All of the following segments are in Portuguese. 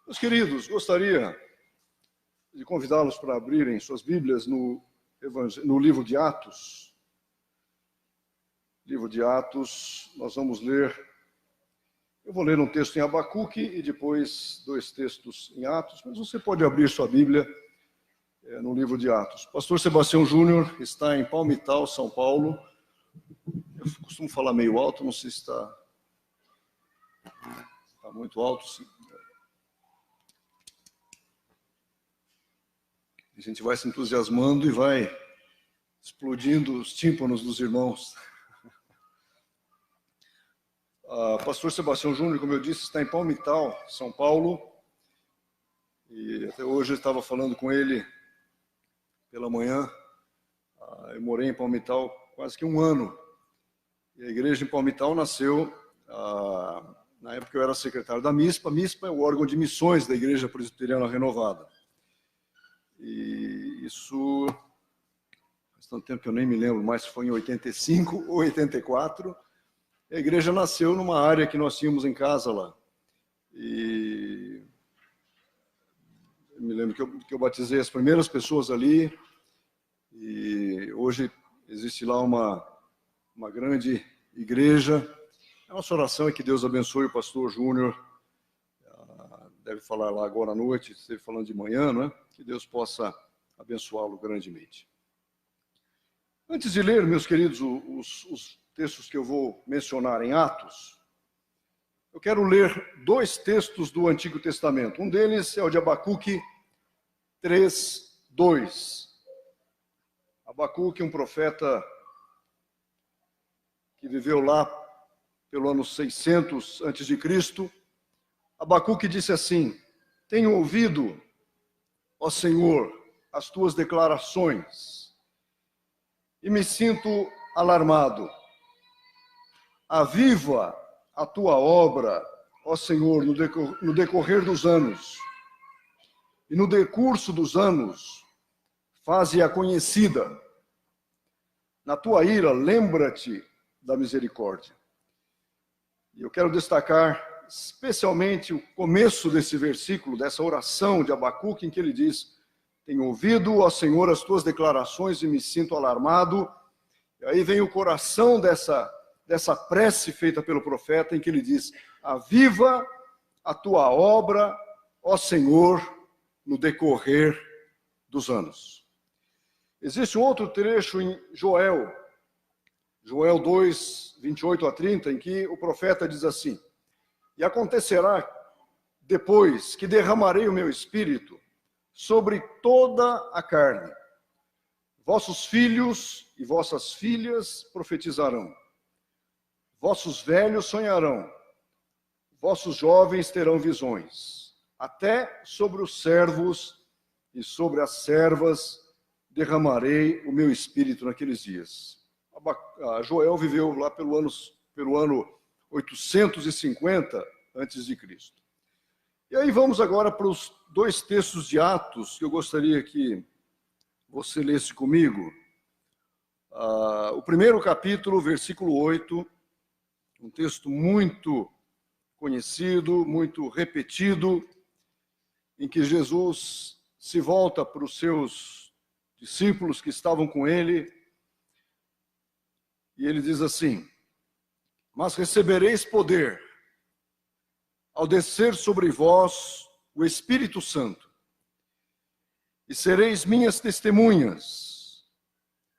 Meus queridos, gostaria de convidá-los para abrirem suas Bíblias no livro de Atos. Livro de Atos, nós vamos ler. Eu vou ler um texto em Abacuque e depois 2 textos em Atos, mas você pode abrir sua Bíblia no livro de Atos. Pastor Sebastião Júnior está em Palmital, São Paulo. Eu costumo falar meio alto, não sei se está muito alto, sim. A gente vai se entusiasmando e vai explodindo os tímpanos dos irmãos. Pastor Sebastião Júnior, como eu disse, está em Palmital, São Paulo. E até hoje eu estava falando com ele pela manhã. Eu morei em Palmital quase que um ano. E a igreja em Palmital nasceu, na época eu era secretário da MISPA. A MISPA é o órgão de missões da Igreja Presbiteriana Renovada. E isso, faz tanto tempo que eu nem me lembro mais se foi em 85 ou 84. A igreja nasceu numa área que nós tínhamos em casa lá. E eu me lembro que eu batizei as primeiras pessoas ali. E hoje existe lá uma grande igreja. A nossa oração é que Deus abençoe o pastor Júnior. Deve falar lá agora à noite, esteve falando de manhã, não é? Que Deus possa abençoá-lo grandemente. Antes de ler, meus queridos, os textos que eu vou mencionar em Atos, eu quero ler 2 textos do Antigo Testamento. Um deles é o de Abacuque 3:2. Abacuque, um profeta que viveu lá pelo ano 600 a.C., Abacuque disse assim: tenho ouvido, ó Senhor, as tuas declarações e me sinto alarmado. Aviva a tua obra, ó Senhor, no decorrer dos anos, e no decurso dos anos, faze-a conhecida. Na tua ira, lembra-te da misericórdia. E eu quero destacar especialmente o começo desse versículo, dessa oração de Abacuque, em que ele diz: tenho ouvido, ó Senhor, as tuas declarações e me sinto alarmado. E aí vem o coração dessa prece feita pelo profeta, em que ele diz: aviva a tua obra, ó Senhor, no decorrer dos anos. Existe um outro trecho em Joel 2, 28 a 30, em que o profeta diz assim: e acontecerá depois que derramarei o meu espírito sobre toda a carne. Vossos filhos e vossas filhas profetizarão. Vossos velhos sonharão. Vossos jovens terão visões. Até sobre os servos e sobre as servas derramarei o meu espírito naqueles dias. Joel viveu lá pelo ano 850 a.C. E aí vamos agora para os 2 textos de Atos, que eu gostaria que você lesse comigo. O primeiro capítulo, versículo 8, um texto muito conhecido, muito repetido, em que Jesus se volta para os seus discípulos que estavam com ele, e ele diz assim: mas recebereis poder ao descer sobre vós o Espírito Santo, e sereis minhas testemunhas,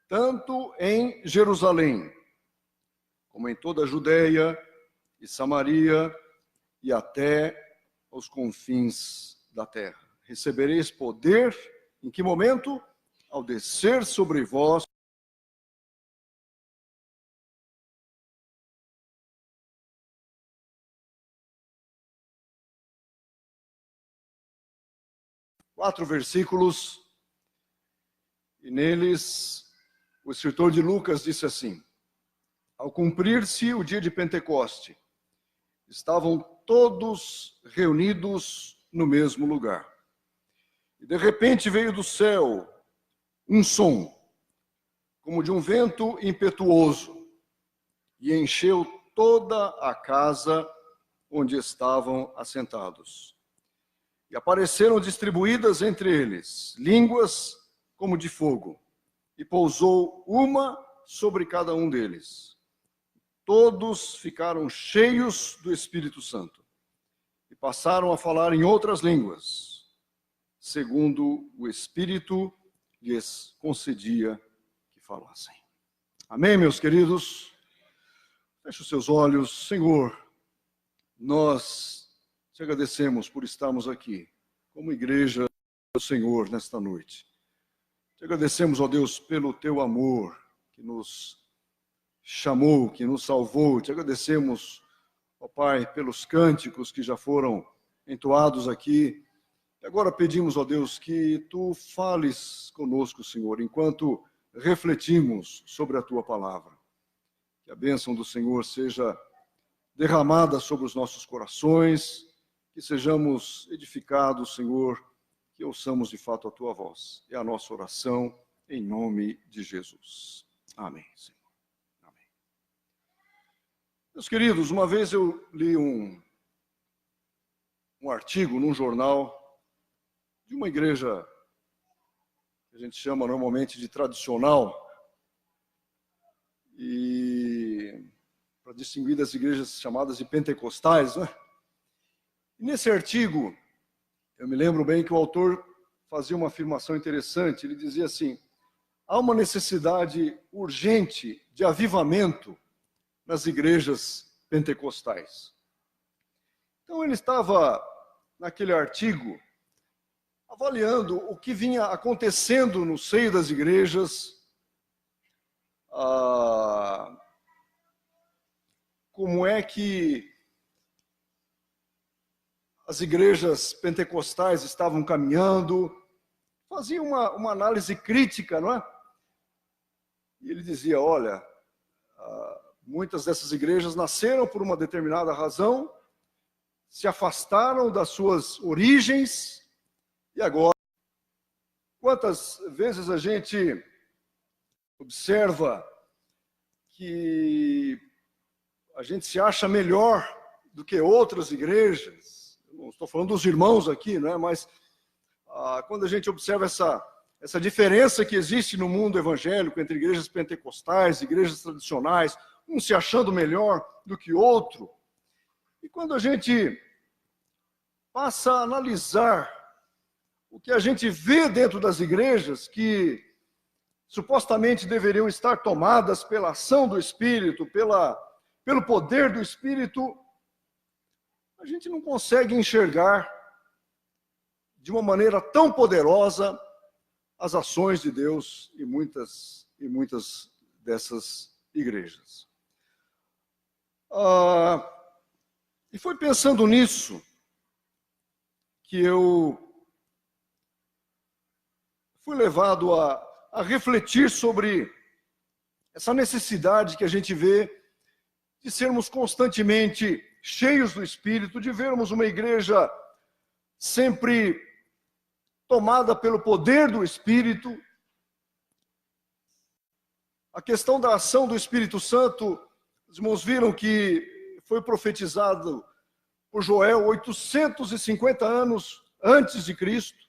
tanto em Jerusalém, como em toda a Judeia e Samaria, e até aos confins da terra. Recebereis poder, em que momento? Ao descer sobre vós quatro versículos, e neles o escritor de Lucas disse assim: ao cumprir-se o dia de Pentecoste, estavam todos reunidos no mesmo lugar. E de repente veio do céu um som, como de um vento impetuoso, e encheu toda a casa onde estavam assentados. E apareceram distribuídas entre eles línguas como de fogo, e pousou uma sobre cada um deles. Todos ficaram cheios do Espírito Santo e passaram a falar em outras línguas, segundo o Espírito lhes concedia que falassem. Amém, meus queridos? Feche os seus olhos. Senhor, nós te agradecemos por estarmos aqui, como igreja do Senhor, nesta noite. Te agradecemos, ó Deus, pelo teu amor que nos chamou, que nos salvou. Te agradecemos, ó Pai, pelos cânticos que já foram entoados aqui. E agora pedimos, ó Deus, que tu fales conosco, Senhor, enquanto refletimos sobre a tua palavra. Que a bênção do Senhor seja derramada sobre os nossos corações, que sejamos edificados, Senhor, que ouçamos de fato a tua voz. É a nossa oração em nome de Jesus. Amém, Senhor. Amém. Meus queridos, uma vez eu li um artigo num jornal de uma igreja que a gente chama normalmente de tradicional, e para distinguir das igrejas chamadas de pentecostais, né? E nesse artigo, eu me lembro bem que o autor fazia uma afirmação interessante. Ele dizia assim: há uma necessidade urgente de avivamento nas igrejas pentecostais. Então ele estava, naquele artigo, avaliando o que vinha acontecendo no seio das igrejas, como é que as igrejas pentecostais estavam caminhando, fazia uma análise crítica, não é? E ele dizia, olha, muitas dessas igrejas nasceram por uma determinada razão, se afastaram das suas origens, e agora, quantas vezes a gente observa que a gente se acha melhor do que outras igrejas? Não estou falando dos irmãos aqui, não é? Mas quando a gente observa essa diferença que existe no mundo evangélico entre igrejas pentecostais, igrejas tradicionais, um se achando melhor do que outro, e quando a gente passa a analisar o que a gente vê dentro das igrejas, que supostamente deveriam estar tomadas pela ação do Espírito, pelo poder do Espírito, a gente não consegue enxergar de uma maneira tão poderosa as ações de Deus em muitas dessas igrejas. E foi pensando nisso que eu fui levado a refletir sobre essa necessidade que a gente vê de sermos constantemente cheios do Espírito, de vermos uma igreja sempre tomada pelo poder do Espírito. A questão da ação do Espírito Santo, os irmãos viram que foi profetizado por Joel 850 anos antes de Cristo.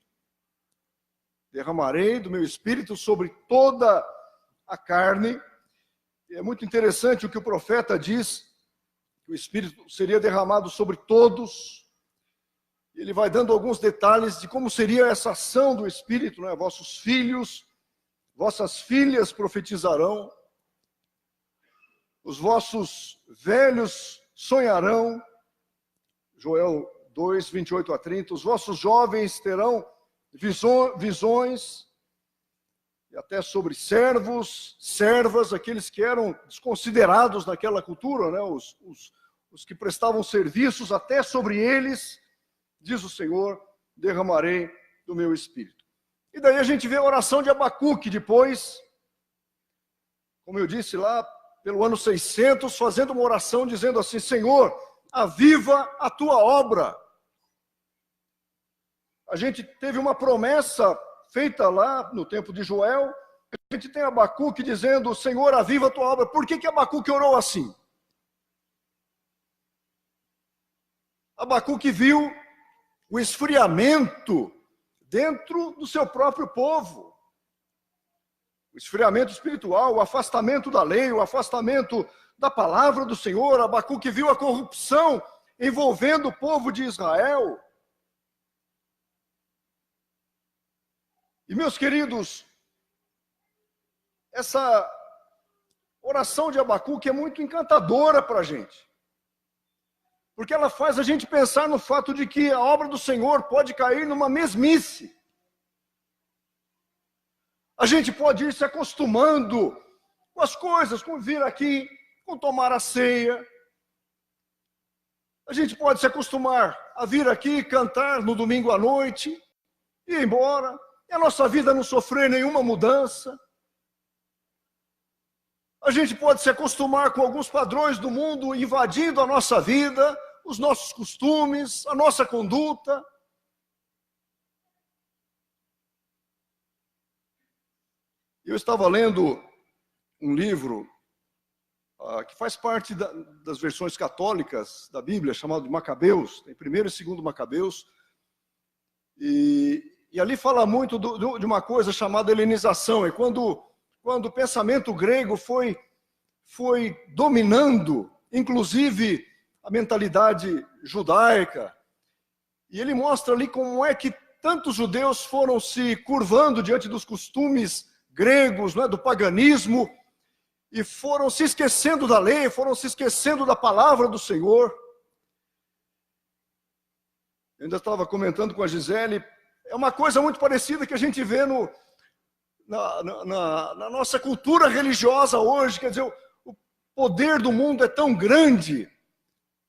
Derramarei do meu Espírito sobre toda a carne. E é muito interessante o que o profeta diz, que o Espírito seria derramado sobre todos. Ele vai dando alguns detalhes de como seria essa ação do Espírito, né? Vossos filhos, vossas filhas profetizarão, os vossos velhos sonharão, Joel 2, 28 a 30, os vossos jovens terão visões, e até sobre servos, servas, aqueles que eram desconsiderados naquela cultura, né? Os que prestavam serviços, até sobre eles, diz o Senhor, derramarei do meu Espírito. E daí a gente vê a oração de Abacuque depois, como eu disse lá, pelo ano 600, fazendo uma oração dizendo assim: Senhor, aviva a tua obra. A gente teve uma promessa feita lá no tempo de Joel, a gente tem Abacuque dizendo: Senhor, aviva a tua obra. Por que Abacuque orou assim? Abacuque viu o esfriamento dentro do seu próprio povo. O esfriamento espiritual, o afastamento da lei, o afastamento da palavra do Senhor. Abacuque viu a corrupção envolvendo o povo de Israel. E, meus queridos, essa oração de Abacuque é muito encantadora para a gente. Porque ela faz a gente pensar no fato de que a obra do Senhor pode cair numa mesmice. A gente pode ir se acostumando com as coisas, com vir aqui, com tomar a ceia. A gente pode se acostumar a vir aqui cantar no domingo à noite, e ir embora, e a nossa vida não sofrer nenhuma mudança. A gente pode se acostumar com alguns padrões do mundo invadindo a nossa vida, os nossos costumes, a nossa conduta. Eu estava lendo um livro que faz parte das versões católicas da Bíblia, chamado de Macabeus, tem 1º e 2º Macabeus, e ali fala muito de uma coisa chamada helenização, é quando o pensamento grego foi dominando, inclusive, a mentalidade judaica. E ele mostra ali como é que tantos judeus foram se curvando diante dos costumes gregos, do paganismo, e foram se esquecendo da lei, foram se esquecendo da palavra do Senhor. Eu ainda estava comentando com a Gisele, é uma coisa muito parecida que a gente vê na nossa cultura religiosa hoje, quer dizer, o poder do mundo é tão grande,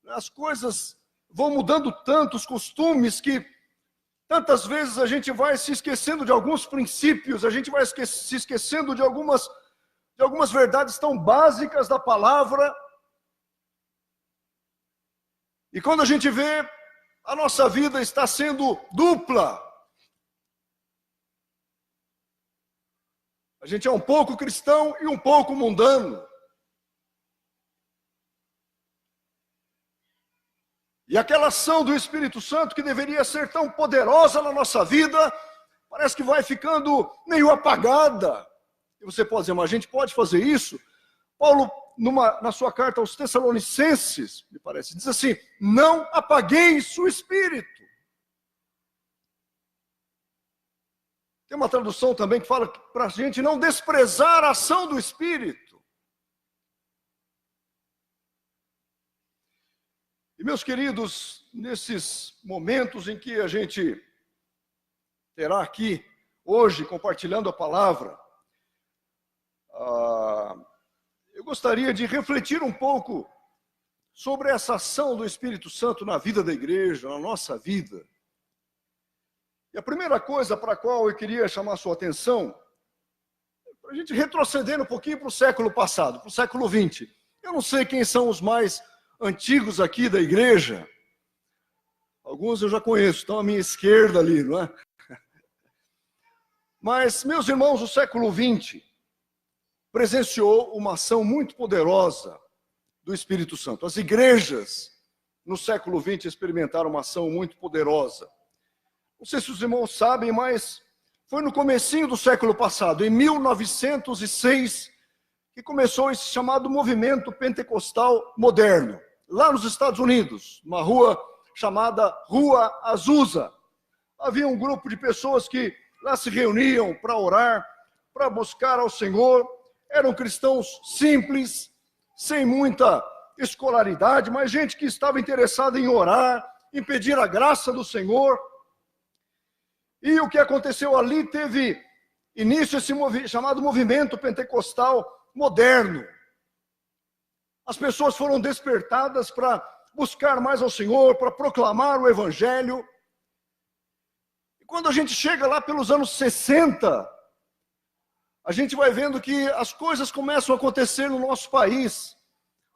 as coisas vão mudando tanto, os costumes, que tantas vezes a gente vai se esquecendo de alguns princípios, a gente vai se esquecendo de algumas verdades tão básicas da palavra. E quando a gente vê, a nossa vida está sendo dupla. A gente é um pouco cristão e um pouco mundano. E aquela ação do Espírito Santo, que deveria ser tão poderosa na nossa vida, parece que vai ficando meio apagada. E você pode dizer, mas a gente pode fazer isso? Paulo, na sua carta aos Tessalonicenses, me parece, diz assim, não apagueis o Espírito. Tem uma tradução também que fala para a gente não desprezar a ação do Espírito. E, meus queridos, nesses momentos em que a gente terá aqui, hoje, compartilhando a palavra, eu gostaria de refletir um pouco sobre essa ação do Espírito Santo na vida da igreja, na nossa vida. E a primeira coisa para a qual eu queria chamar a sua atenção, é para a gente retroceder um pouquinho para o século passado, para o século XX. Eu não sei quem são os mais antigos aqui da igreja. Alguns eu já conheço, estão à minha esquerda ali, não é? Mas, meus irmãos, o século XX presenciou uma ação muito poderosa do Espírito Santo. As igrejas no século XX experimentaram uma ação muito poderosa. Não sei se os irmãos sabem, mas foi no comecinho do século passado, em 1906, que começou esse chamado movimento pentecostal moderno, lá nos Estados Unidos, uma rua chamada Rua Azusa. Havia um grupo de pessoas que lá se reuniam para orar, para buscar ao Senhor. Eram cristãos simples, sem muita escolaridade, mas gente que estava interessada em orar, em pedir a graça do Senhor. E o que aconteceu ali teve início esse chamado movimento pentecostal moderno. As pessoas foram despertadas para buscar mais ao Senhor, para proclamar o Evangelho. E quando a gente chega lá pelos anos 60, a gente vai vendo que as coisas começam a acontecer no nosso país.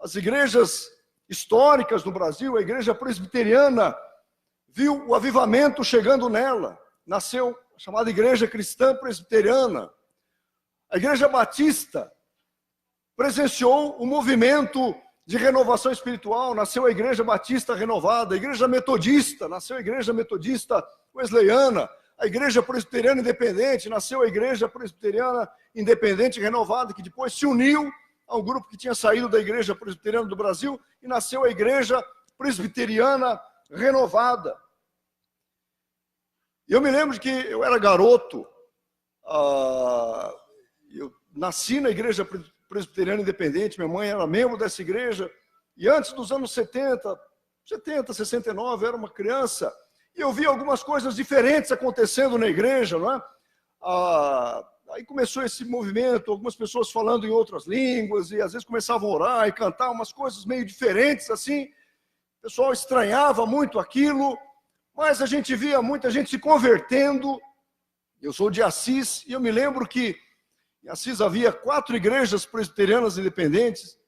As igrejas históricas do Brasil, a igreja presbiteriana, viu o avivamento chegando nela. Nasceu a chamada Igreja Cristã Presbiteriana. A Igreja Batista presenciou o movimento de renovação espiritual, nasceu a Igreja Batista Renovada, a Igreja Metodista, nasceu a Igreja Metodista Wesleyana, a Igreja Presbiteriana Independente, nasceu a Igreja Presbiteriana Independente Renovada, que depois se uniu ao grupo que tinha saído da Igreja Presbiteriana do Brasil, e nasceu a Igreja Presbiteriana Renovada. E eu me lembro de que eu era garoto, eu nasci na Igreja Presbiteriana Independente, minha mãe era membro dessa igreja, e antes dos anos 70, 69, eu era uma criança, e eu vi algumas coisas diferentes acontecendo na igreja, não é? Aí começou esse movimento, algumas pessoas falando em outras línguas, e às vezes começavam a orar e cantar umas coisas meio diferentes, assim. O pessoal estranhava muito aquilo, mas a gente via muita gente se convertendo. Eu sou de Assis, e eu me lembro que em Assis havia 4 igrejas presbiterianas independentes,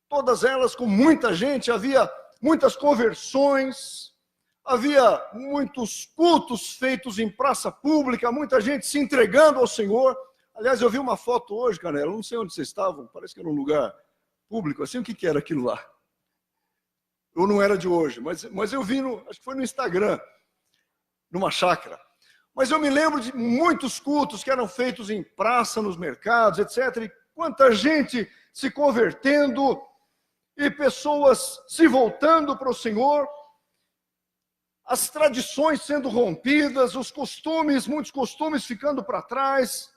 todas elas com muita gente, havia muitas conversões, havia muitos cultos feitos em praça pública, muita gente se entregando ao Senhor. Aliás, eu vi uma foto hoje, Canela, não sei onde vocês estavam, parece que era um lugar público, assim, o que era aquilo lá? Eu não era de hoje, mas eu vi, acho que foi no Instagram, numa chácara. Mas eu me lembro de muitos cultos que eram feitos em praça, nos mercados, etc. E quanta gente se convertendo e pessoas se voltando para o Senhor, as tradições sendo rompidas, os costumes, muitos costumes ficando para trás.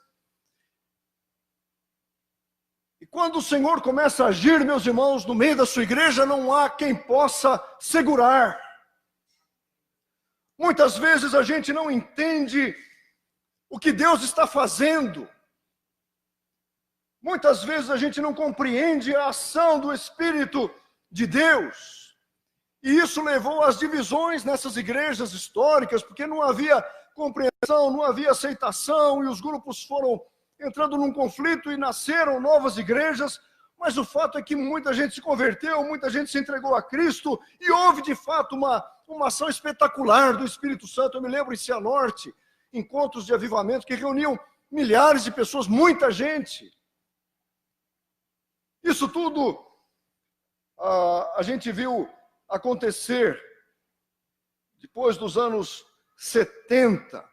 E quando o Senhor começa a agir, meus irmãos, no meio da sua igreja, não há quem possa segurar. Muitas vezes a gente não entende o que Deus está fazendo. Muitas vezes a gente não compreende a ação do Espírito de Deus. E isso levou às divisões nessas igrejas históricas, porque não havia compreensão, não havia aceitação, e os grupos foram entrando num conflito e nasceram novas igrejas. Mas o fato é que muita gente se converteu, muita gente se entregou a Cristo, e houve de fato uma ação espetacular do Espírito Santo. Eu me lembro em Cianorte, encontros de avivamento que reuniam milhares de pessoas, muita gente. Isso tudo a gente viu acontecer depois dos anos 70.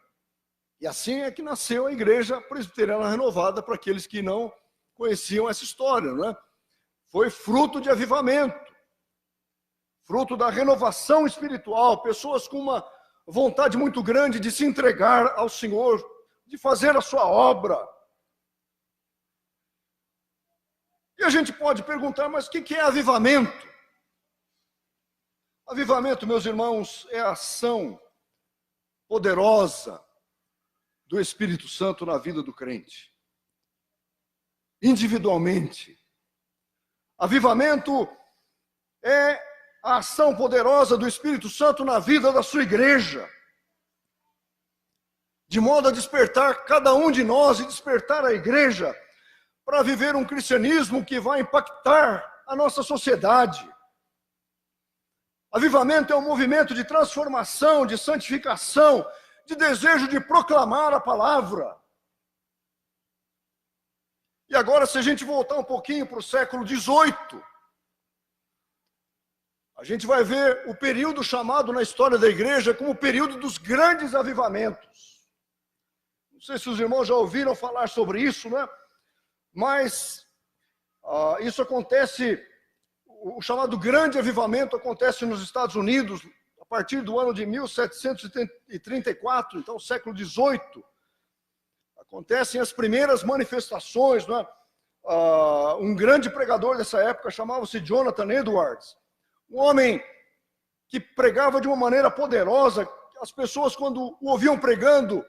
E assim é que nasceu a Igreja Presbiteriana Renovada, para aqueles que não conheciam essa história, não é? Foi fruto de avivamento, fruto da renovação espiritual, pessoas com uma vontade muito grande de se entregar ao Senhor, de fazer a sua obra. E a gente pode perguntar, mas o que é avivamento? Avivamento, meus irmãos, é a ação poderosa do Espírito Santo na vida do crente. Individualmente. Avivamento é a ação poderosa do Espírito Santo na vida da sua igreja, de modo a despertar cada um de nós e despertar a igreja para viver um cristianismo que vai impactar a nossa sociedade. Avivamento é um movimento de transformação, de santificação, de desejo de proclamar a palavra. E agora, se a gente voltar um pouquinho para o século XVIII, a gente vai ver o período chamado na história da igreja como o período dos grandes avivamentos. Não sei se os irmãos já ouviram falar sobre isso, né? Mas isso acontece, o chamado grande avivamento acontece nos Estados Unidos a partir do ano de 1734, então século XVIII. Acontecem as primeiras manifestações, né? Um grande pregador dessa época chamava-se Jonathan Edwards, um homem que pregava de uma maneira poderosa. As pessoas, quando o ouviam pregando,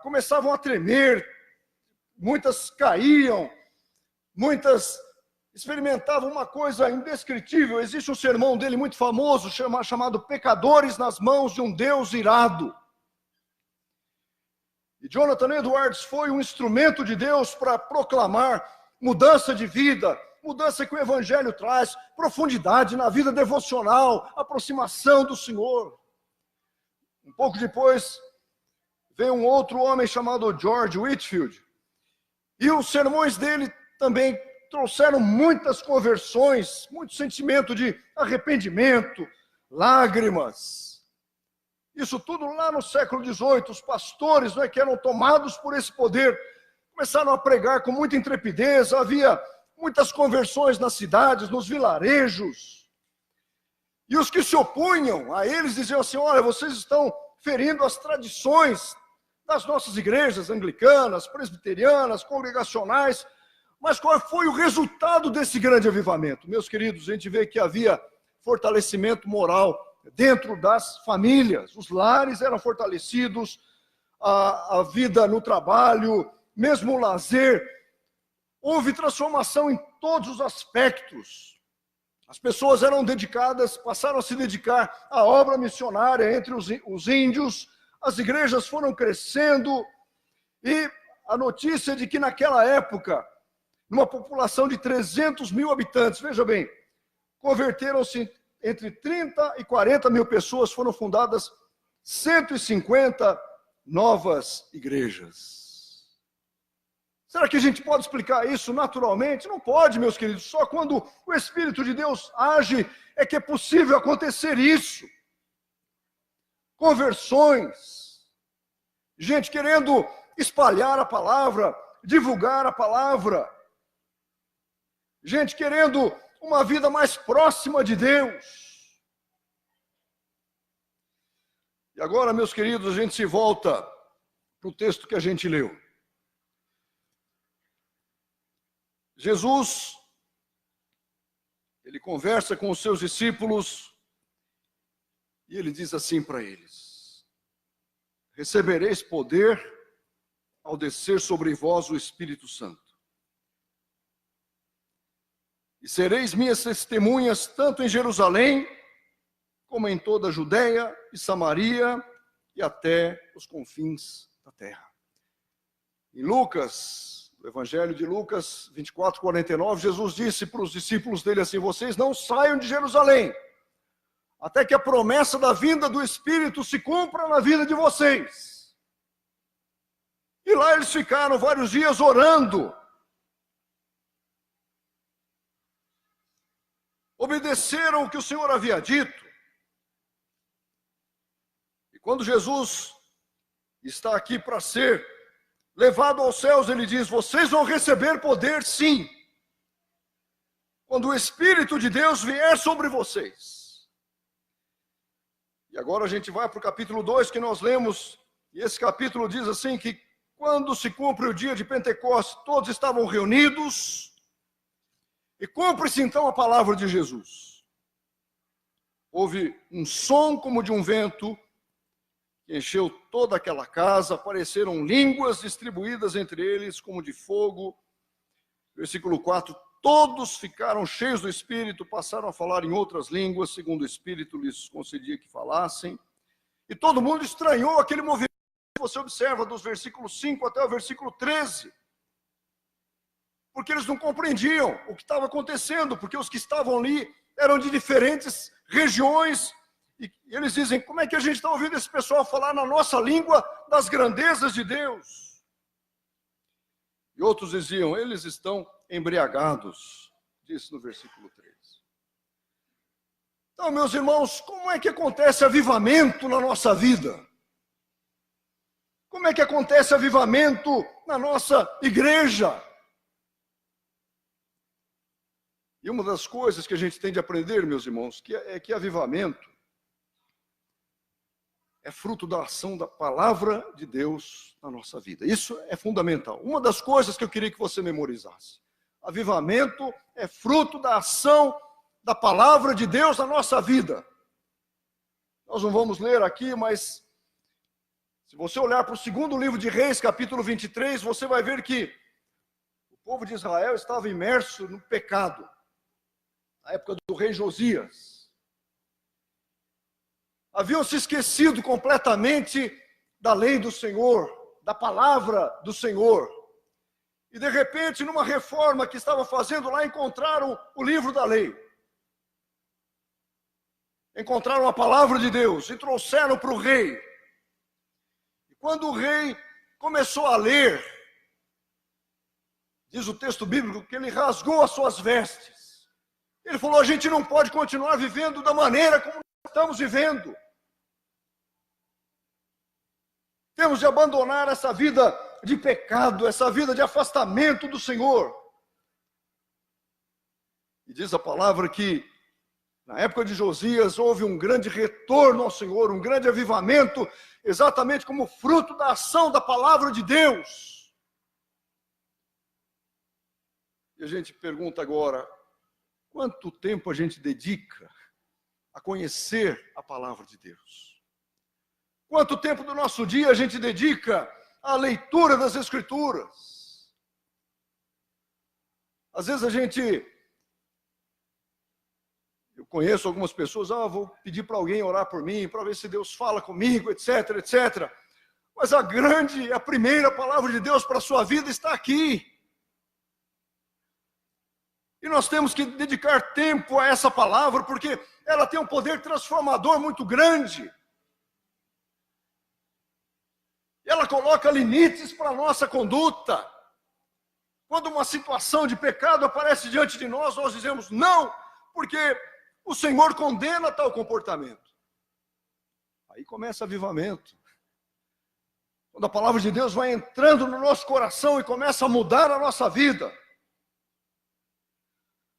começavam a tremer, muitas caíam, muitas experimentavam uma coisa indescritível. Existe um sermão dele muito famoso, chamado Pecadores nas Mãos de um Deus Irado. E Jonathan Edwards foi um instrumento de Deus para proclamar mudança de vida, mudança que o Evangelho traz, profundidade na vida devocional, aproximação do Senhor. Um pouco depois, veio um outro homem chamado George Whitefield. E os sermões dele também trouxeram muitas conversões, muito sentimento de arrependimento, lágrimas. Isso tudo lá no século XVIII, os pastores, não é, que eram tomados por esse poder, começaram a pregar com muita intrepidez, havia muitas conversões nas cidades, nos vilarejos. E os que se opunham a eles diziam assim: olha, vocês estão ferindo as tradições das nossas igrejas anglicanas, presbiterianas, congregacionais. Mas qual foi o resultado desse grande avivamento? Meus queridos, a gente vê que havia fortalecimento moral dentro das famílias. Os lares eram fortalecidos, a vida no trabalho, mesmo o lazer. Houve transformação em todos os aspectos. As pessoas eram dedicadas, passaram a se dedicar à obra missionária entre os índios. As igrejas foram crescendo. E a notícia de que naquela época, numa população de 300 mil habitantes, veja bem, converteram-se entre 30 e 40 mil pessoas, foram fundadas 150 novas igrejas. Será que a gente pode explicar isso naturalmente? Não pode, meus queridos. Só quando o Espírito de Deus age é que é possível acontecer isso. Conversões, gente querendo espalhar a palavra, divulgar a palavra, gente querendo uma vida mais próxima de Deus. E agora, meus queridos, a gente se volta para o texto que a gente leu. Jesus, ele conversa com os seus discípulos e ele diz assim para eles: recebereis poder ao descer sobre vós o Espírito Santo. E sereis minhas testemunhas tanto em Jerusalém, como em toda a Judeia e Samaria e até os confins da terra. Em Lucas, no Evangelho de Lucas 24:49, Jesus disse para os discípulos dele assim: vocês não saiam de Jerusalém, até que a promessa da vinda do Espírito se cumpra na vida de vocês. E lá eles ficaram vários dias orando, obedeceram o que o Senhor havia dito. E quando Jesus está aqui para ser levado aos céus, ele diz: vocês vão receber poder, sim, quando o Espírito de Deus vier sobre vocês. E agora a gente vai para o capítulo 2 que nós lemos, e esse capítulo diz assim que quando se cumpre o dia de Pentecostes, todos estavam reunidos, e cumpre-se então a palavra de Jesus. Houve um som como de um vento, que encheu toda aquela casa, apareceram línguas distribuídas entre eles como de fogo. Versículo 4, todos ficaram cheios do Espírito, passaram a falar em outras línguas, segundo o Espírito lhes concedia que falassem. E todo mundo estranhou aquele movimento que você observa dos versículos 5 até o versículo 13. Porque eles não compreendiam o que estava acontecendo, porque os que estavam ali eram de diferentes regiões, e eles dizem: como é que a gente está ouvindo esse pessoal falar na nossa língua das grandezas de Deus? E outros diziam: eles estão embriagados, disse no versículo 3. Então, meus irmãos, como é que acontece avivamento na nossa vida? Como é que acontece avivamento na nossa igreja? E uma das coisas que a gente tem de aprender, meus irmãos, é que avivamento é fruto da ação da palavra de Deus na nossa vida. Isso é fundamental. Uma das coisas que eu queria que você memorizasse: avivamento é fruto da ação da palavra de Deus na nossa vida. Nós não vamos ler aqui, mas se você olhar para o segundo livro de Reis, capítulo 23, você vai ver que o povo de Israel estava imerso no pecado, na época do rei Josias. Haviam se esquecido completamente da lei do Senhor, da palavra do Senhor. E de repente, numa reforma que estava fazendo lá, encontraram o livro da lei. Encontraram a palavra de Deus e trouxeram para o rei. E quando o rei começou a ler, Diz o texto bíblico que ele rasgou as suas vestes. Ele falou, a gente não pode continuar vivendo da maneira como estamos vivendo. Temos de abandonar essa vida de pecado, essa vida de afastamento do Senhor. E diz a palavra que, na época de Josias, houve um grande retorno ao Senhor, um grande avivamento, exatamente como fruto da ação da palavra de Deus. E a gente pergunta agora, quanto tempo a gente dedica a conhecer a palavra de Deus? Quanto tempo do nosso dia a gente dedica à leitura das Escrituras? Às vezes eu conheço algumas pessoas, vou pedir para alguém orar por mim, para ver se Deus fala comigo, etc, etc. Mas a primeira palavra de Deus para a sua vida está aqui. E nós temos que dedicar tempo a essa palavra, porque ela tem um poder transformador muito grande. Ela coloca limites para a nossa conduta. Quando uma situação de pecado aparece diante de nós, nós dizemos não, porque o Senhor condena tal comportamento. Aí começa o avivamento. Quando a palavra de Deus vai entrando no nosso coração e começa a mudar a nossa vida.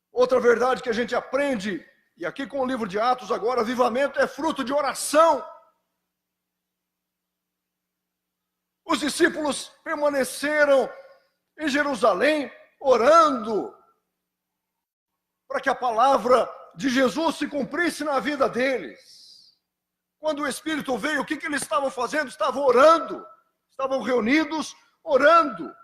Outra verdade que a gente aprende, e aqui com o livro de Atos agora, avivamento é fruto de oração. Os discípulos permaneceram em Jerusalém orando para que a palavra de Jesus se cumprisse na vida deles. Quando o Espírito veio, o que eles estavam fazendo? Estavam orando, estavam reunidos orando.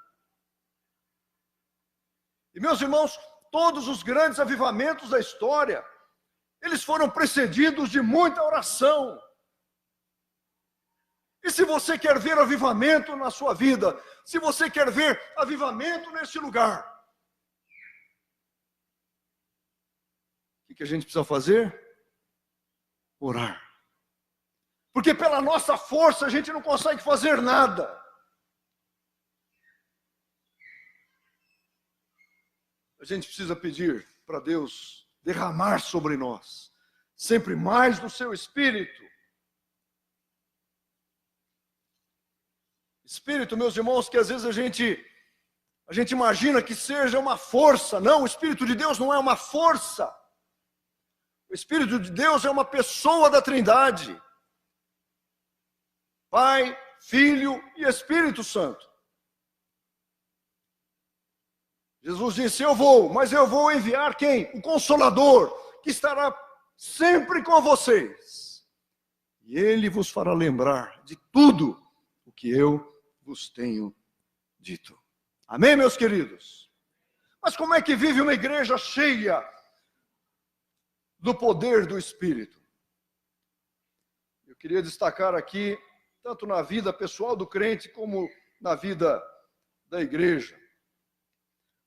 E meus irmãos, todos os grandes avivamentos da história, eles foram precedidos de muita oração. E se você quer ver avivamento na sua vida, se você quer ver avivamento neste lugar, o que a gente precisa fazer? Orar. Porque pela nossa força a gente não consegue fazer nada. A gente precisa pedir para Deus derramar sobre nós sempre mais do seu Espírito. Espírito, meus irmãos, que às vezes a gente imagina que seja uma força. Não, o Espírito de Deus não é uma força. O Espírito de Deus é uma pessoa da Trindade. Pai, Filho e Espírito Santo. Jesus disse, eu vou, mas eu vou enviar quem? O Consolador, que estará sempre com vocês. E ele vos fará lembrar de tudo o que eu vos tenho dito. Amém, meus queridos? Mas como é que vive uma igreja cheia do poder do Espírito? Eu queria destacar aqui, tanto na vida pessoal do crente, como na vida da igreja.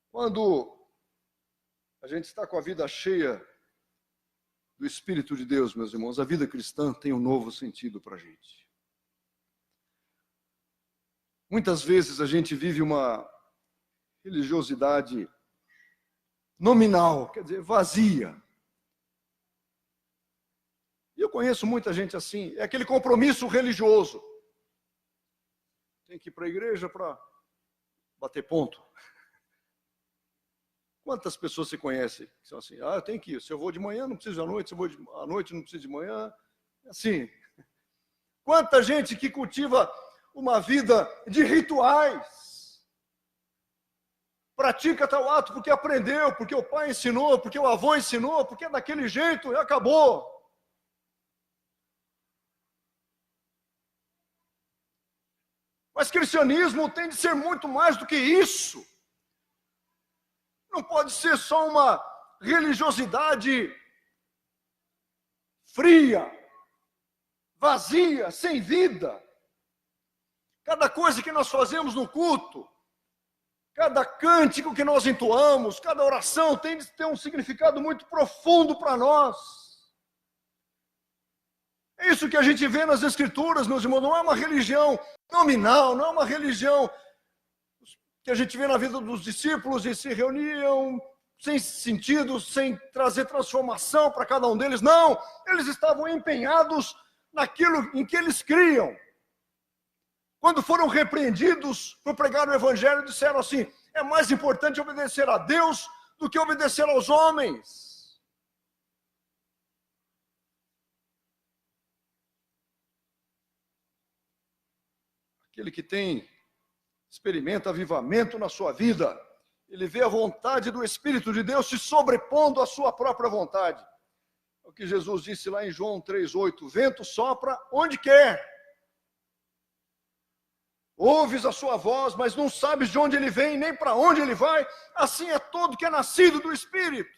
Quando a gente está com a vida cheia do Espírito de Deus, meus irmãos, a vida cristã tem um novo sentido para a gente. Muitas vezes a gente vive uma religiosidade nominal, quer dizer, vazia. E eu conheço muita gente assim, é aquele compromisso religioso. Tem que ir para a igreja para bater ponto. Quantas pessoas você conhece que são assim, eu tenho que ir, se eu vou de manhã não preciso à noite, se eu vou à noite não preciso de manhã, assim. Quanta gente que cultiva uma vida de rituais, pratica tal ato porque aprendeu, porque o pai ensinou, porque o avô ensinou, porque é daquele jeito e acabou. Mas cristianismo tem de ser muito mais do que isso. Não pode ser só uma religiosidade fria, vazia, sem vida. Cada coisa que nós fazemos no culto, cada cântico que nós entoamos, cada oração tem de ter um significado muito profundo para nós. É isso que a gente vê nas Escrituras, meus irmãos. Não é uma religião nominal, não é uma religião que a gente vê na vida dos discípulos e se reuniam sem sentido, sem trazer transformação para cada um deles. Não, eles estavam empenhados naquilo em que eles criam. Quando foram repreendidos por pregar o evangelho, disseram assim: é mais importante obedecer a Deus do que obedecer aos homens. Aquele que experimenta avivamento na sua vida, ele vê a vontade do Espírito de Deus se sobrepondo à sua própria vontade. É o que Jesus disse lá em João 3,8: o vento sopra onde quer. Ouves a sua voz, mas não sabes de onde ele vem, nem para onde ele vai. Assim é todo que é nascido do Espírito.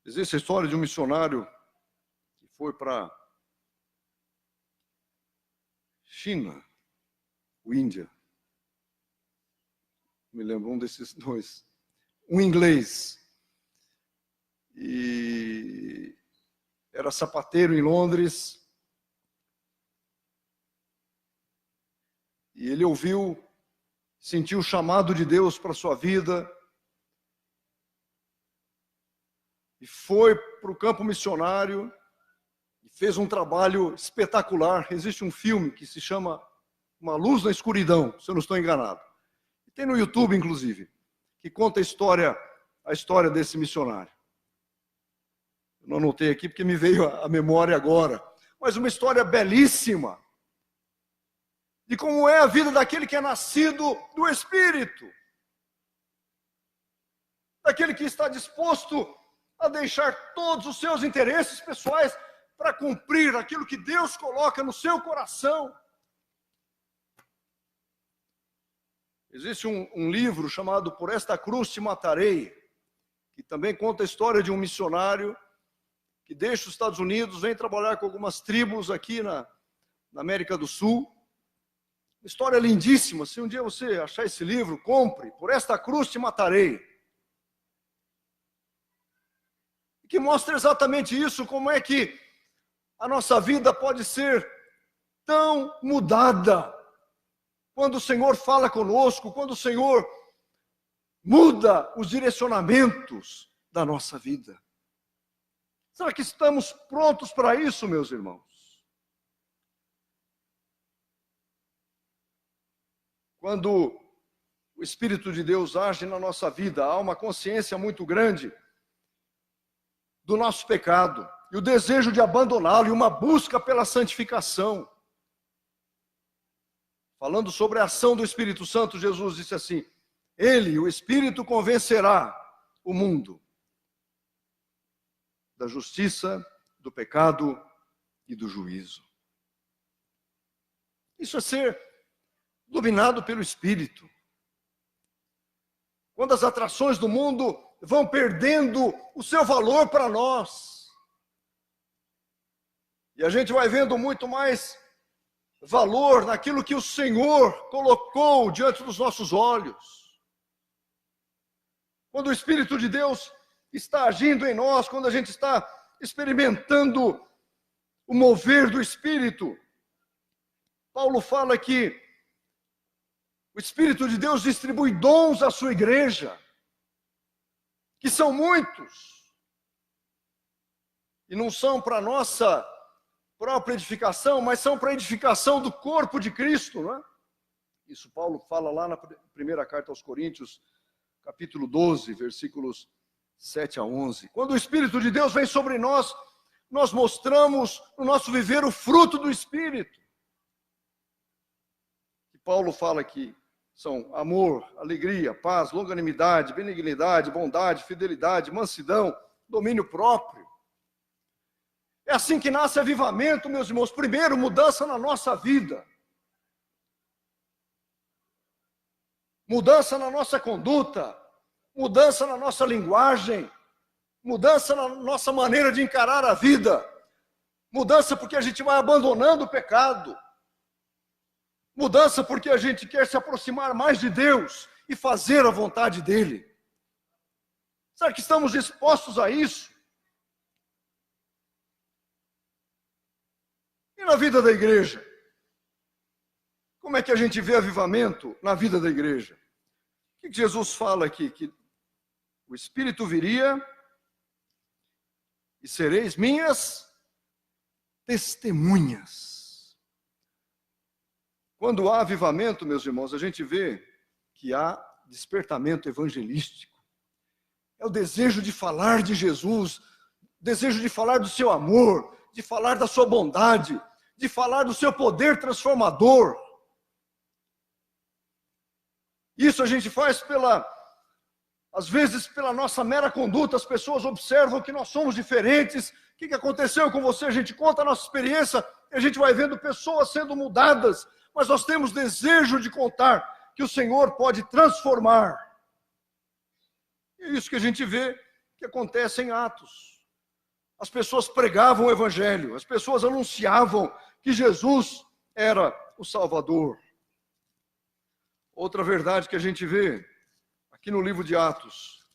Existe a história de um missionário que foi para China, ou Índia. Me lembro um desses dois. Um inglês. E era sapateiro em Londres. E ele sentiu o chamado de Deus para a sua vida. E foi para o campo missionário. E fez um trabalho espetacular. Existe um filme que se chama Uma Luz na Escuridão, se eu não estou enganado. E tem no YouTube, inclusive, que conta a história desse missionário. Eu não anotei aqui porque me veio à memória agora. Mas uma história belíssima de como é a vida daquele que é nascido do Espírito. Daquele que está disposto a deixar todos os seus interesses pessoais para cumprir aquilo que Deus coloca no seu coração. Existe um livro chamado Por Esta Cruz Te Matarei, que também conta a história de um missionário que deixa os Estados Unidos, vem trabalhar com algumas tribos aqui na América do Sul. Uma história lindíssima. Se um dia você achar esse livro, compre. Por Esta Cruz Te Matarei. Que mostra exatamente isso, como é que a nossa vida pode ser tão mudada quando o Senhor fala conosco, quando o Senhor muda os direcionamentos da nossa vida. Será que estamos prontos para isso, meus irmãos? Quando o Espírito de Deus age na nossa vida, há uma consciência muito grande do nosso pecado, e o desejo de abandoná-lo, e uma busca pela santificação. Falando sobre a ação do Espírito Santo, Jesus disse assim: Ele, o Espírito, convencerá o mundo da justiça, do pecado e do juízo. Isso é ser dominado pelo Espírito. Quando as atrações do mundo vão perdendo o seu valor para nós, e a gente vai vendo muito mais valor naquilo que o Senhor colocou diante dos nossos olhos. Quando o Espírito de Deus está agindo em nós, quando a gente está experimentando o mover do Espírito, Paulo fala que o Espírito de Deus distribui dons à sua igreja, que são muitos, e não são para a nossa própria edificação, mas são para a edificação do corpo de Cristo, não é? Isso Paulo fala lá na primeira carta aos Coríntios, capítulo 12, versículos 7 a 11. Quando o Espírito de Deus vem sobre nós, nós mostramos no nosso viver o fruto do Espírito. E Paulo fala que são amor, alegria, paz, longanimidade, benignidade, bondade, fidelidade, mansidão, domínio próprio. É assim que nasce avivamento, meus irmãos. Primeiro, mudança na nossa vida. Mudança na nossa conduta. Mudança na nossa linguagem. Mudança na nossa maneira de encarar a vida. Mudança porque a gente vai abandonando o pecado. Mudança porque a gente quer se aproximar mais de Deus e fazer a vontade dEle. Será que estamos dispostos a isso? na vida da igreja? Como é que a gente vê avivamento na vida da igreja? O que Jesus fala aqui? Que o Espírito viria e sereis minhas testemunhas. Quando há avivamento, meus irmãos, a gente vê que há despertamento evangelístico. É o desejo de falar de Jesus, desejo de falar do seu amor, de falar da sua bondade, de falar do seu poder transformador. Isso a gente faz às vezes pela nossa mera conduta. As pessoas observam que nós somos diferentes. O que aconteceu com você? A gente conta a nossa experiência e a gente vai vendo pessoas sendo mudadas. Mas nós temos desejo de contar que o Senhor pode transformar. E é isso que a gente vê que acontece em Atos. As pessoas pregavam o Evangelho, as pessoas anunciavam que Jesus era o Salvador. Outra verdade que a gente vê aqui no livro de Atos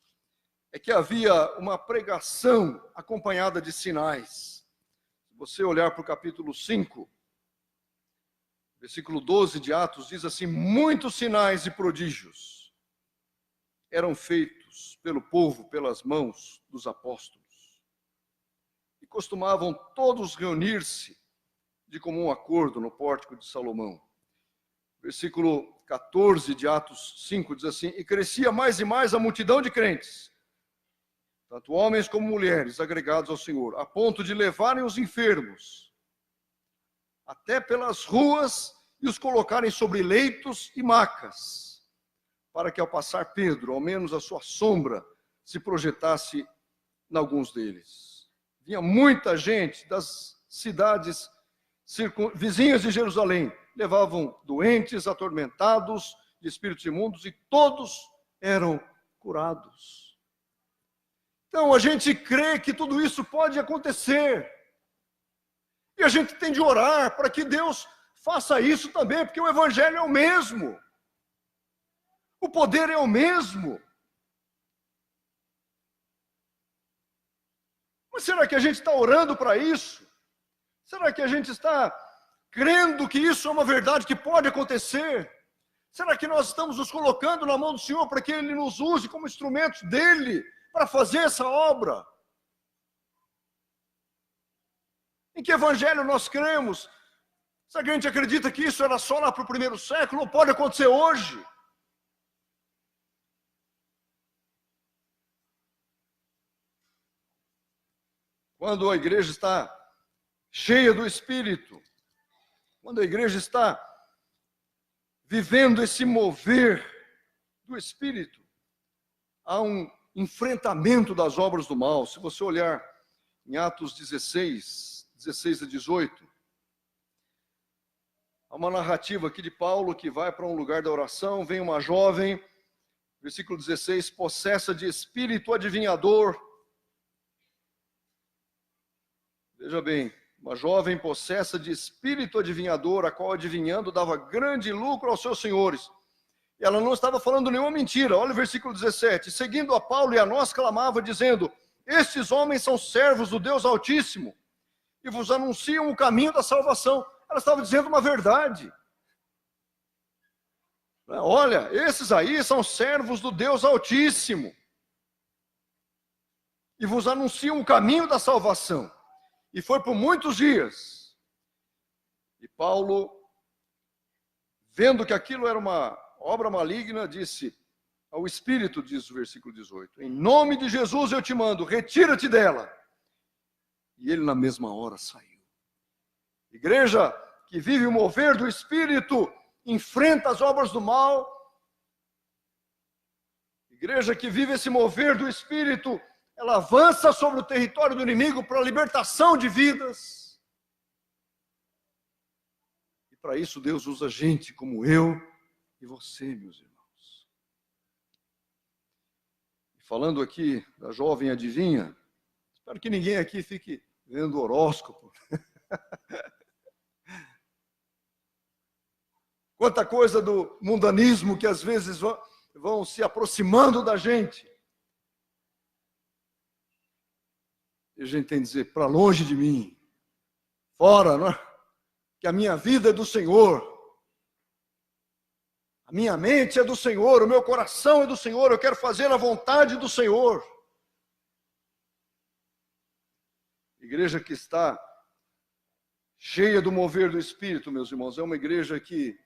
é que havia uma pregação acompanhada de sinais. Se você olhar para o capítulo 5, versículo 12 de Atos, diz assim: muitos sinais e prodígios eram feitos pelo povo, pelas mãos dos apóstolos. E costumavam todos reunir-se de comum acordo no pórtico de Salomão. Versículo 14 de Atos 5 diz assim: e crescia mais e mais a multidão de crentes, tanto homens como mulheres, agregados ao Senhor, a ponto de levarem os enfermos até pelas ruas e os colocarem sobre leitos e macas, para que ao passar Pedro, ao menos a sua sombra se projetasse em alguns deles. Vinha muita gente das cidades vizinhas de Jerusalém, levavam doentes, atormentados de espíritos imundos, e todos eram curados. Então a gente crê que tudo isso pode acontecer. E a gente tem de orar para que Deus faça isso também, porque o Evangelho é o mesmo. O poder é o mesmo. Mas será que a gente está orando para isso? Será que a gente está crendo que isso é uma verdade que pode acontecer? Será que nós estamos nos colocando na mão do Senhor para que Ele nos use como instrumentos dEle para fazer essa obra? Em que evangelho nós cremos? Será que a gente acredita que isso era só lá para o primeiro século ou pode acontecer hoje? Quando a igreja está cheia do Espírito, quando a igreja está vivendo esse mover do Espírito, há um enfrentamento das obras do mal. Se você olhar em Atos 16 a 18, há uma narrativa aqui de Paulo que vai para um lugar da oração, vem uma jovem, versículo 16, possessa de espírito adivinhador. Veja bem, uma jovem possessa de espírito adivinhador, a qual adivinhando dava grande lucro aos seus senhores. E ela não estava falando nenhuma mentira. Olha o versículo 17. Seguindo a Paulo e a nós, clamava, dizendo: estes homens são servos do Deus Altíssimo e vos anunciam o caminho da salvação. Ela estava dizendo uma verdade. Olha, esses aí são servos do Deus Altíssimo e vos anunciam o caminho da salvação. E foi por muitos dias. E Paulo, vendo que aquilo era uma obra maligna, disse ao Espírito, diz o versículo 18, em nome de Jesus eu te mando, retira-te dela. E ele na mesma hora saiu. Igreja que vive o mover do Espírito, enfrenta as obras do mal. Igreja que vive esse mover do Espírito, ela avança sobre o território do inimigo para a libertação de vidas. E para isso Deus usa gente como eu e você, meus irmãos. E falando aqui da jovem adivinha, espero que ninguém aqui fique vendo horóscopo. Quanta coisa do mundanismo que às vezes vão se aproximando da gente. E a gente tem que dizer, para longe de mim, fora, não é? que a minha vida é do Senhor. A minha mente é do Senhor, o meu coração é do Senhor, eu quero fazer a vontade do Senhor. Igreja que está cheia do mover do Espírito, meus irmãos, é uma igreja que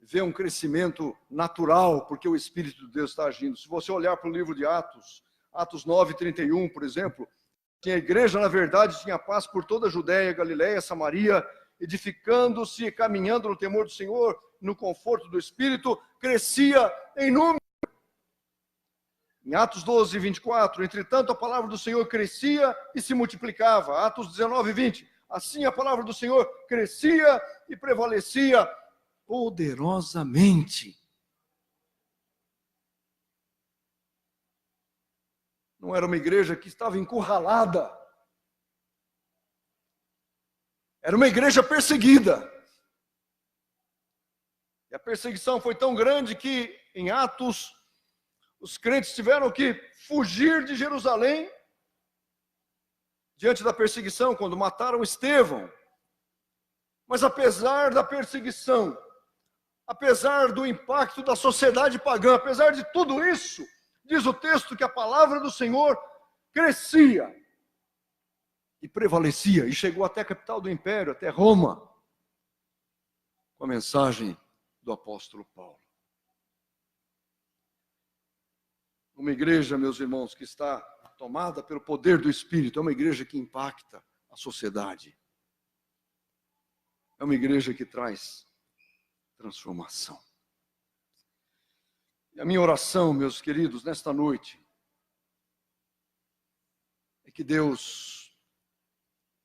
vê um crescimento natural, porque o Espírito de Deus está agindo. Se você olhar para o livro de Atos, Atos 9:31, por exemplo, que a igreja, na verdade, tinha paz por toda a Judéia, Galiléia, Samaria, edificando-se e caminhando no temor do Senhor, no conforto do Espírito, crescia em número. Em Atos 12:24, entretanto a palavra do Senhor crescia e se multiplicava. Atos 19:20, assim a palavra do Senhor crescia e prevalecia poderosamente. Não era uma igreja que estava encurralada. Era uma igreja perseguida. E a perseguição foi tão grande que, em Atos, os crentes tiveram que fugir de Jerusalém diante da perseguição, quando mataram Estevão. Mas apesar da perseguição, apesar do impacto da sociedade pagã, apesar de tudo isso, diz o texto que a palavra do Senhor crescia e prevalecia, e chegou até a capital do império, até Roma, com a mensagem do apóstolo Paulo. Uma igreja, meus irmãos, que está tomada pelo poder do Espírito, é uma igreja que impacta a sociedade. É uma igreja que traz transformação. E a minha oração, meus queridos, nesta noite, é que Deus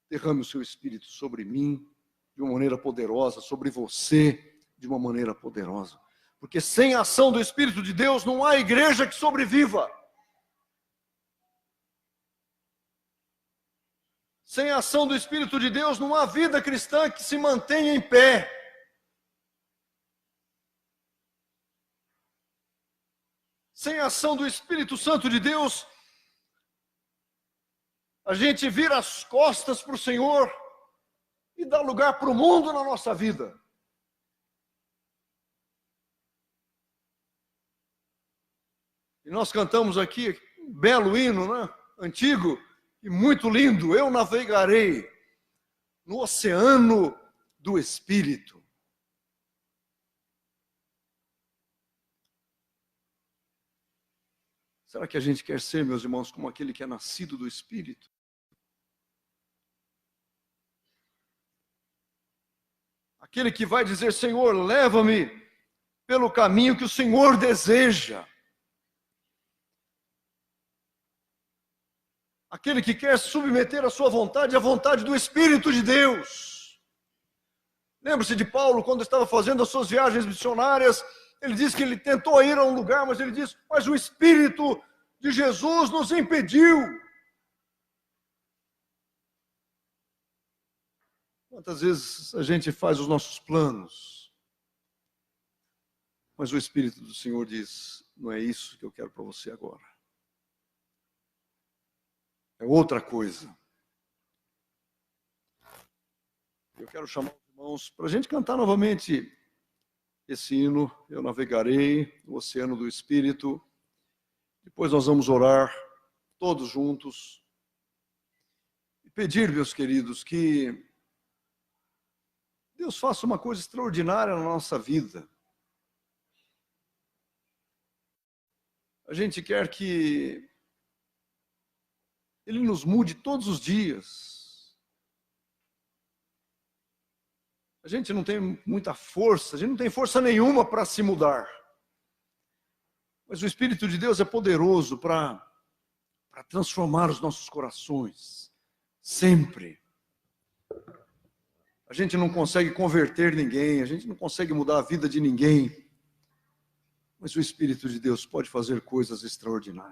derrame o seu Espírito sobre mim de uma maneira poderosa, sobre você de uma maneira poderosa. Porque sem a ação do Espírito de Deus não há igreja que sobreviva. Sem a ação do Espírito de Deus não há vida cristã que se mantenha em pé. Sem a ação do Espírito Santo de Deus, a gente vira as costas para o Senhor e dá lugar para o mundo na nossa vida. E nós cantamos aqui um belo hino, né? Antigo e muito lindo. Eu navegarei no oceano do Espírito. Será que a gente quer ser, meus irmãos, como aquele que é nascido do Espírito? Aquele que vai dizer, Senhor, leva-me pelo caminho que o Senhor deseja. Aquele que quer submeter a sua vontade à vontade do Espírito de Deus. Lembre-se de Paulo, quando estava fazendo as suas viagens missionárias, ele diz que ele tentou ir a um lugar, mas ele diz, mas o Espírito de Jesus nos impediu. Quantas vezes a gente faz os nossos planos, mas o Espírito do Senhor diz, não é isso que eu quero para você agora. É outra coisa. Eu quero chamar os irmãos para a gente cantar novamente esse hino, Eu Navegarei no Oceano do Espírito. Depois nós vamos orar, todos juntos, e pedir, meus queridos, que Deus faça uma coisa extraordinária na nossa vida. A gente quer que Ele nos mude todos os dias. A gente não tem muita força, a gente não tem força nenhuma para se mudar. Mas o Espírito de Deus é poderoso para transformar os nossos corações. Sempre. A gente não consegue converter ninguém, a gente não consegue mudar a vida de ninguém. Mas o Espírito de Deus pode fazer coisas extraordinárias.